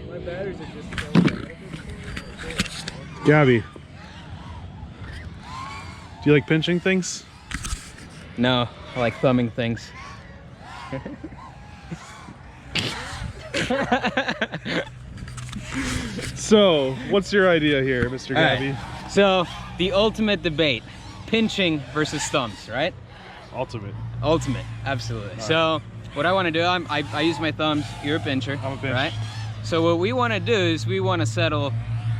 My batteries are just Gabby, do you like pinching things? No, I like thumbing things. So, what's your idea here, Mr. Gabby? Right. So, the ultimate debate, pinching versus thumbs, right? Ultimate. Ultimate, absolutely. So, what I want to do, I use my thumbs, you're a pincher, I'm a pinch. right? So what we want to do is we want to settle,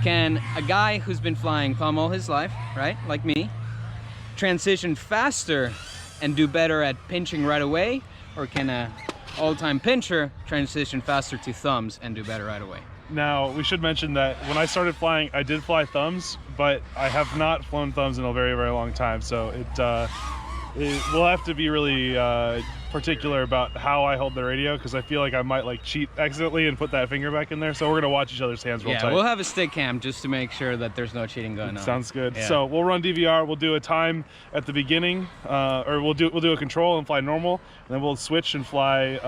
can a guy who's been flying thumb all his life, right, like me, transition faster and do better at pinching right away, or can a all-time pincher transition faster to thumbs and do better right away? Now, we should mention that when I started flying, I did fly thumbs, but I have not flown thumbs in a very, very long time. So we'll have to be really particular about how I hold the radio, because I feel like I might like cheat accidentally and put that finger back in there. So we're gonna watch each other's hands real tight. Yeah, we'll have a stick cam just to make sure that there's no cheating going on. Sounds good. Yeah. So we'll run DVR. We'll do a time at the beginning, or we'll do a control and fly normal, and then we'll switch and fly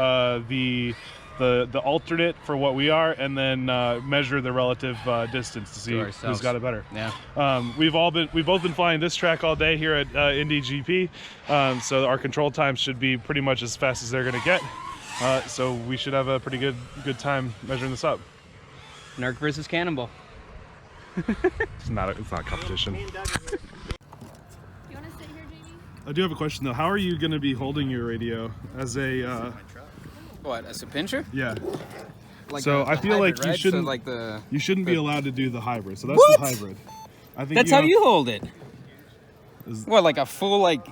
the alternate for what we are, and then measure the relative distance to see who's got it better. Yeah. We've both been flying this track all day here at Indy GP, so our control times should be pretty much as fast as they're gonna get. So we should have a pretty good time measuring this up. Nurk versus Cannonball. It's not competition. You want to sit here, Jamie? I do have a question though. How are you gonna be holding your radio as a? What, as a pincher? Yeah. Like So I feel hybrid, like you right? shouldn't. So like the. You shouldn't be allowed to do the hybrid. So that's What? the hybrid. I think That's how you hold it. What, like a full like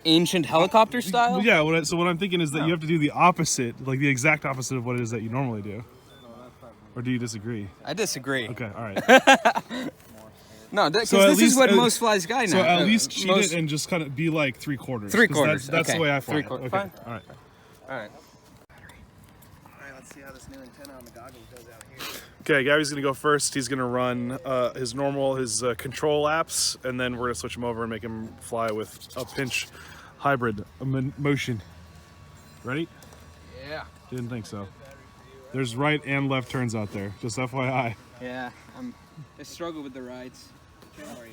ancient helicopter style? Yeah. So what I'm thinking is that you have to do the opposite, like the exact opposite of what it is that you normally do. Or do you disagree? I disagree. Okay. All right. No, because So at this is least- what most flies guy now. So at least cheat it and just kind of be like 3/4. 3/4. That's Okay. the way I fly. 3/4. Okay. Fine. All right. All right. Alright, let's see how this new antenna on the goggles goes out here. Okay, Gabby's gonna go first. He's gonna run his normal, his control laps, and then we're gonna switch him over and make him fly with a pinch hybrid motion. Ready? Yeah. Didn't think so. There's right and left turns out there, just FYI. Yeah. I struggle with the rides. Don't worry.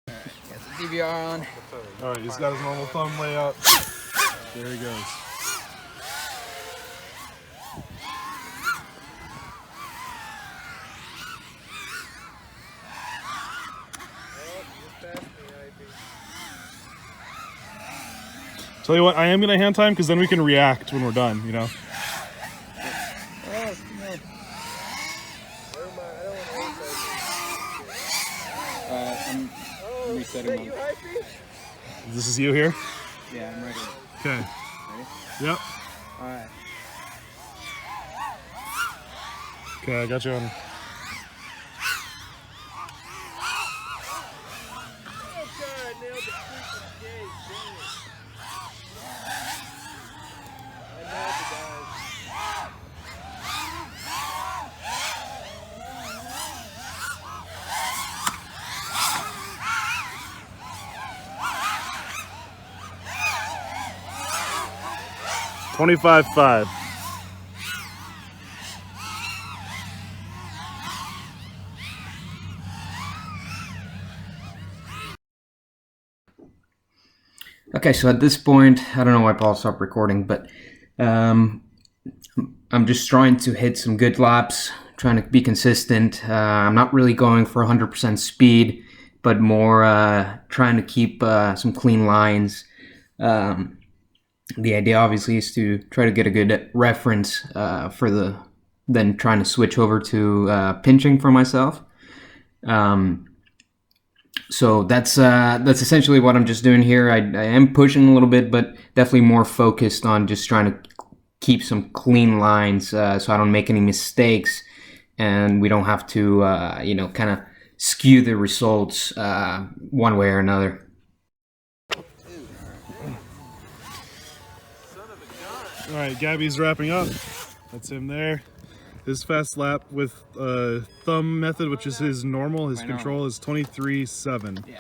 All right. Got the DVR on. All right, he's got his normal thumb layout. There he goes. Tell you what, I am gonna hand time because then we can react when we're done, you know? I'm resetting them. This is you here? Yeah, I'm ready. Okay. Ready? Yep. All right. Okay, I got you on. $25.5. Okay, so at this point, I don't know why Paul stopped recording, but I'm just trying to hit some good laps, trying to be consistent. I'm not really going for 100% speed, but more trying to keep some clean lines. The idea obviously is to try to get a good reference then trying to switch over to pinching for myself. So that's essentially what I'm just doing here. I am pushing a little bit, but definitely more focused on just trying to keep some clean lines so I don't make any mistakes and we don't have to, kind of skew the results one way or another. All right, Gabby's wrapping up. That's him there. His fast lap with thumb method, which is his normal, his control is 23.7. Yeah,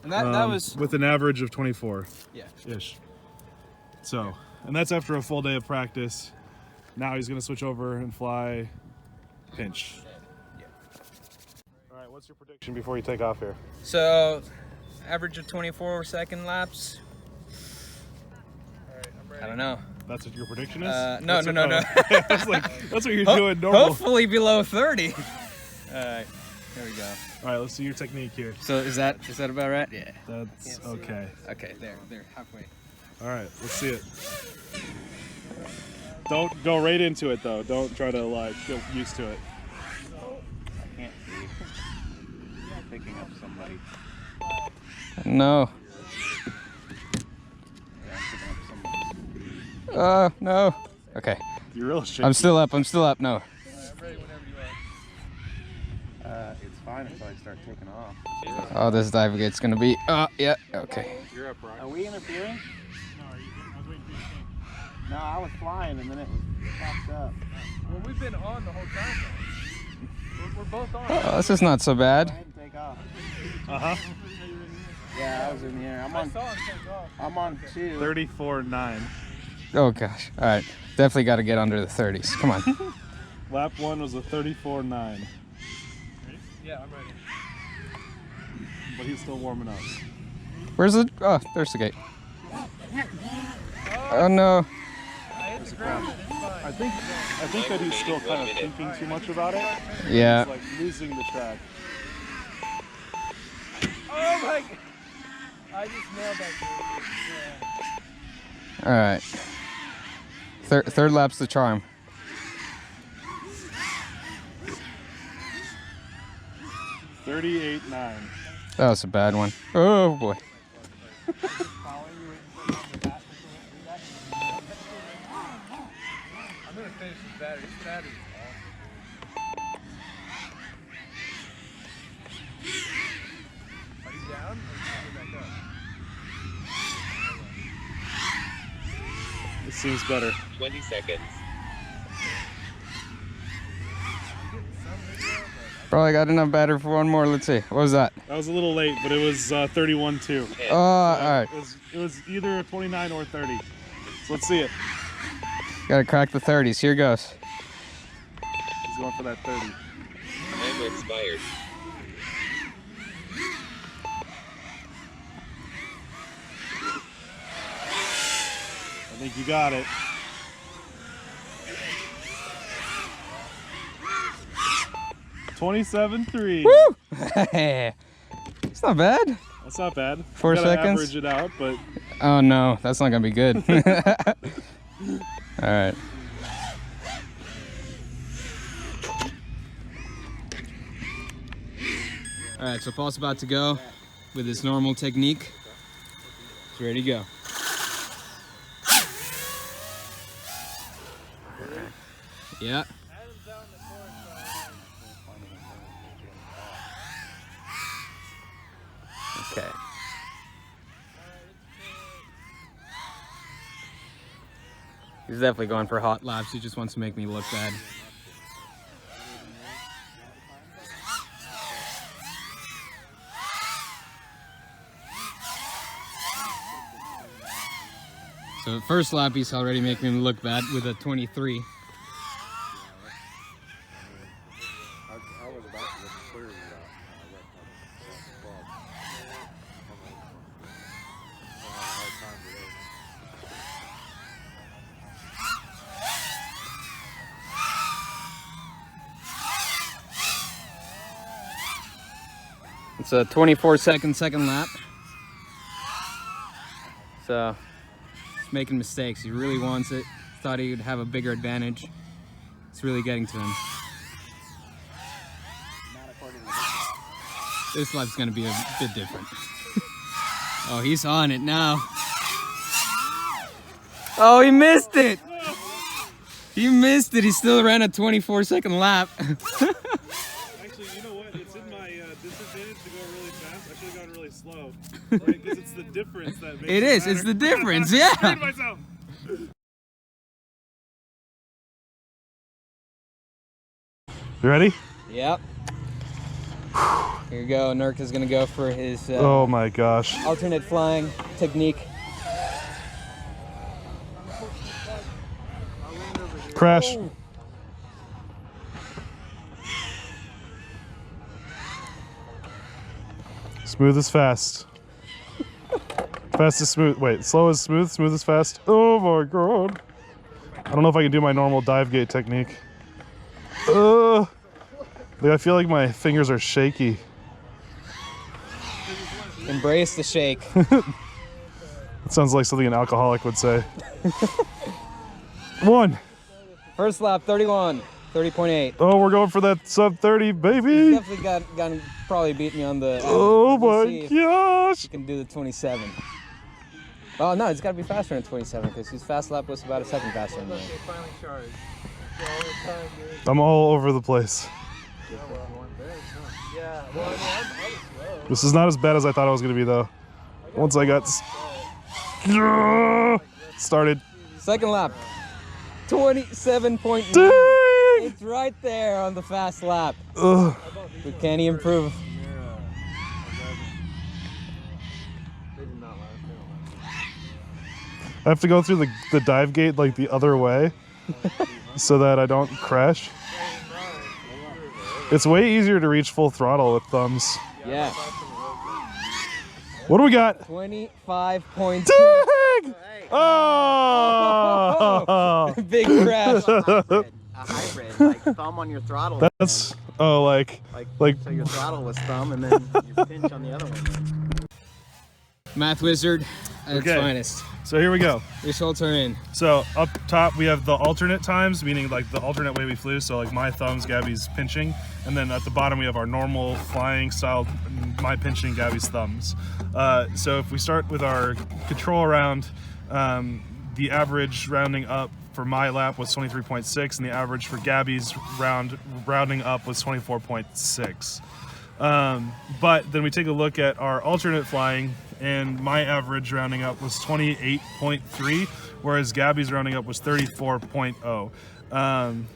and that was with an average of 24. Yeah. Ish. So, and that's after a full day of practice. Now he's gonna switch over and fly pinch. All right, what's your prediction before you take off here? So, average of 24-second laps. I don't know. That's what your prediction is? No. That's what you're doing normal. Hopefully below 30. All right, here we go. All right, let's see your technique here. So is that about right? Yeah. That's okay. Okay, there, halfway. All right, let's see it. Don't go right into it though. Don't try to like get used to it. I can't see. Picking up somebody. No. No. Okay. You're real shaky. I'm still up. No. It's fine until I start taking off. Oh, this dive gate's gonna be. Yeah. Okay. You're up, Rock. Are we interfering? No, I was waiting for you to think. No, I was flying and then it was popped up. Well, we've been on the whole time. We're both on. Oh, this is not so bad. Go ahead and take off. Uh-huh. Yeah, I was in the air. I'm on 2. 34.9. Oh gosh. All right. Definitely got to get under the 30s. Come on. Lap 1 was a 34.9. Ready? Yeah, I'm ready. But he's still warming up. Where's the? Oh, there's the gate. Oh no. I think that he's still kind of thinking too much about it. Yeah. He's like losing the track. Oh my god. I just nailed that. All right. Third lap's the charm. $38.9. That was a bad one. Oh boy. I'm gonna finish this battery. This battery's awesome. Are you down? Or are you back up? It seems better. 20 seconds. Probably got enough battery for one more. Let's see. What was that? That was a little late, but it was 31.2. Oh, all right. It was either 29 or 30. So let's see it. Gotta crack the 30s. Here goes. He's going for that 30. Timer expired. I think you got it. $27.3. Woo! It's not bad. That's not bad. 4 You gotta seconds. average it out, but Oh no, that's not gonna be good. All right. All right, so Paul's about to go with his normal technique. He's ready to go. Yeah. Okay. He's definitely going for hot laps. He just wants to make me look bad. So first lap, he's already making me look bad with a 23. I was about to look clear It's a 24-second second lap. So he's making mistakes. He really wants it. Thought he would have a bigger advantage. It's really getting to him. This lap's gonna be a bit different. Oh, he's on it now. Oh, he missed it! He missed it. He still ran a 24-second lap. actually, you know what? It's in my disadvantage to go really fast. I should have gone really slow. Right? Because it's the difference that makes It is. It's the difference. Yeah. Screwed myself. You ready? Yep. Here you go. Nurk is gonna go for his Oh my gosh. alternate flying technique. Crash. Smooth is fast. Fast is smooth. Wait, slow is smooth. Smooth is fast. Oh my god. I don't know if I can do my normal dive gate technique. Like, I feel like my fingers are shaky. Embrace the shake. It sounds like something an alcoholic would say. 1. First lap, 31, 30.8. Oh, we're going for that sub 30, baby. He's definitely probably beat me on the. Oh we'll my gosh. You can do the 27. Oh no, it's got to be faster than 27 because his fast lap was about a second faster than mine. I'm all over the place. This is not as bad as I thought it was going to be, though. Once I got started. Second lap, 27.9. Dang! It's right there on the fast lap. Ugh. But can he improve? I have to go through the dive gate like the other way so that I don't crash. It's way easier to reach full throttle with thumbs. Yeah. What do we got? 25.2. Dang! Oh! Big crash. A hybrid, like thumb on your throttle. That's like so your throttle was thumb and then you pinch on the other one. Math wizard at its Okay. finest. So here we go. Results are in. So up top we have the alternate times, meaning like the alternate way we flew. So like my thumbs, Gabby's pinching, and then at the bottom we have our normal flying style, my pinching, Gabby's thumbs. So if we start with our control round, the average rounding up for my lap was 23.6, and the average for Gabby's rounding up was 24.6. But then we take a look at our alternate flying, and my average rounding up was 28.3, whereas Gabby's rounding up was 34.0.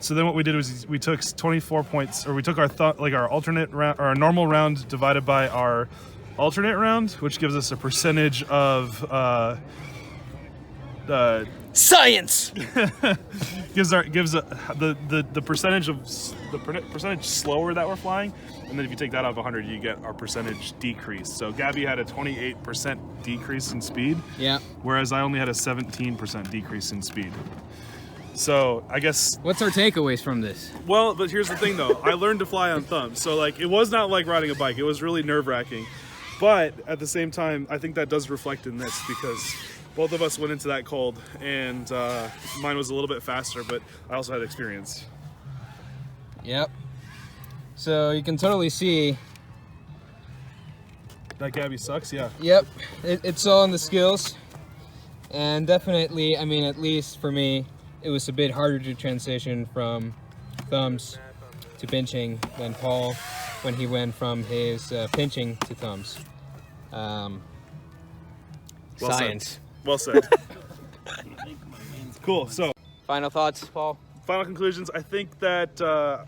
So then what we did was we took 24 points, or we took our our alternate round, or our normal round divided by our alternate round, which gives us a percentage of Science. gives the percentage of the percentage slower that we're flying, and then if you take that off 100, you get our percentage decrease. So Gabby had a 28% decrease in speed, Yeah. whereas I only had a 17% decrease in speed. So I guess. What's our takeaways from this? Well, but here's the thing though, I learned to fly on thumbs, so like it was not like riding a bike. It was really nerve-wracking, but at the same time, I think that does reflect in this because both of us went into that cold, and mine was a little bit faster, but I also had experience. Yep. So you can totally see. That Gabby sucks, yeah. Yep. It's all in the skills, and definitely, I mean, at least for me, it was a bit harder to transition from thumbs to pinching than Paul when he went from his pinching to thumbs. Well Science. Well said. Cool. So, Final thoughts, Paul? final conclusions. I think that the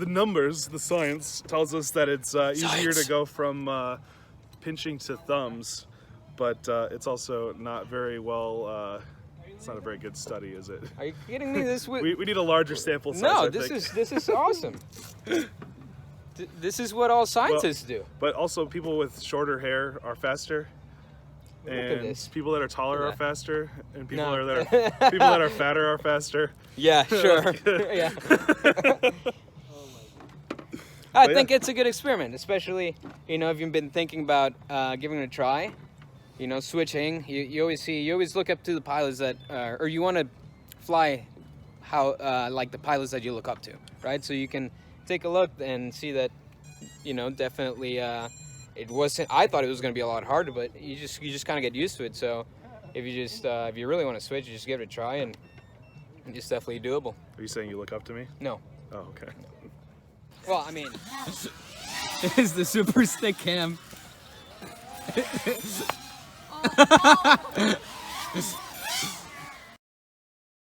numbers, the science tells us that it's easier to go from pinching to thumbs, but it's also not very well. It's not a very good study, is it? Are you kidding me? We need a larger sample size. No, I this think. is awesome. This is what all scientists do. But also, people with shorter hair are faster, at and this. people that are taller Yeah. are faster, and people No. people that are fatter are faster. Yeah, sure. Yeah. I think it's a good experiment, especially if you've been thinking about giving it a try. Switching. You always look up to the pilots that, or you want to fly how like the pilots that you look up to, right? So you can take a look and see that, definitely it wasn't. I thought it was going to be a lot harder, but you just kind of get used to it. So if you really want to switch, you just give it a try, and it's definitely doable. Are you saying you look up to me? No. Oh, okay. Well, I mean, it's the super stick cam. Oh.